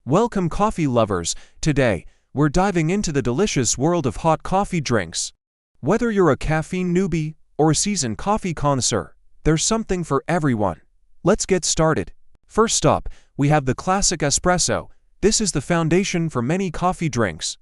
Welcome coffee lovers. Today, we're diving into the delicious world of hot coffee drinks. Whether you're a caffeine newbie or a seasoned coffee connoisseur, there's something for everyone. Let's get started. First up, we have the classic espresso. This is the foundation for many coffee drinks.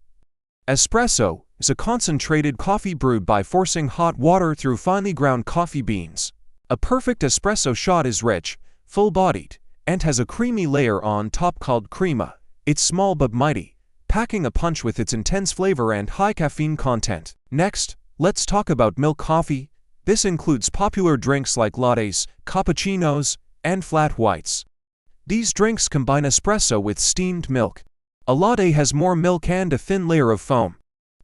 Espresso is a concentrated coffee brewed by forcing hot water through finely ground coffee beans. A perfect espresso shot is rich, full-bodied, and has a creamy layer on top called crema. It's small but mighty, packing a punch with its intense flavor and high caffeine content. Next, let's talk about milk coffee. This includes popular drinks like lattes, cappuccinos, and flat whites. These drinks combine espresso with steamed milk. A latte has more milk and a thin layer of foam.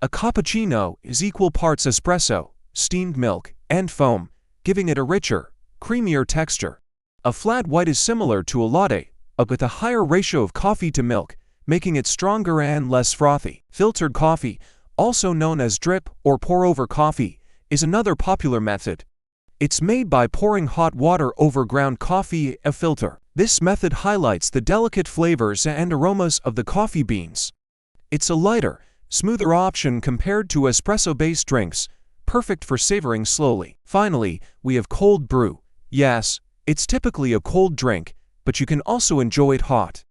A cappuccino is equal parts espresso, steamed milk, and foam, giving it a richer, creamier texture. A flat white is similar to a latte, but with a higher ratio of coffee to milk, making it stronger and less frothy. Filtered coffee, also known as drip or pour-over coffee, is another popular method. It's made by pouring hot water over ground coffee in a filter. This method highlights the delicate flavors and aromas of the coffee beans. It's a lighter, smoother option compared to espresso-based drinks, perfect for savoring slowly. Finally, we have cold brew. Yes, it's typically a cold drink, but you can also enjoy it hot.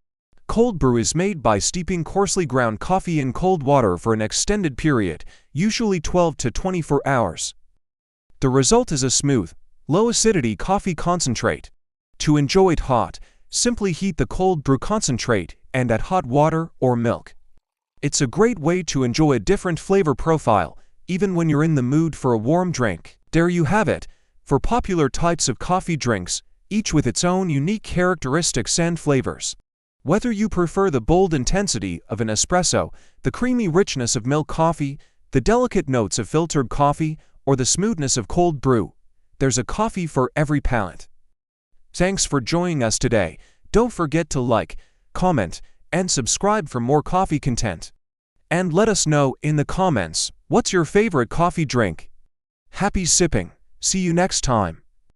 Cold brew is made by steeping coarsely ground coffee in cold water for an extended period, usually 12 to 24 hours. The result is a smooth, low-acidity coffee concentrate. To enjoy it hot, simply heat the cold brew concentrate and add hot water or milk. It's a great way to enjoy a different flavor profile, even when you're in the mood for a warm drink. There you have it. For popular types of coffee drinks, each with its own unique characteristics and flavors. Whether you prefer the bold intensity of an espresso, the creamy richness of milk coffee, the delicate notes of filtered coffee, or the smoothness of cold brew, there's a coffee for every palate. Thanks for joining us today. Don't forget to like, comment, and subscribe for more coffee content. And let us know in the comments, what's your favorite coffee drink? Happy sipping! See you next time.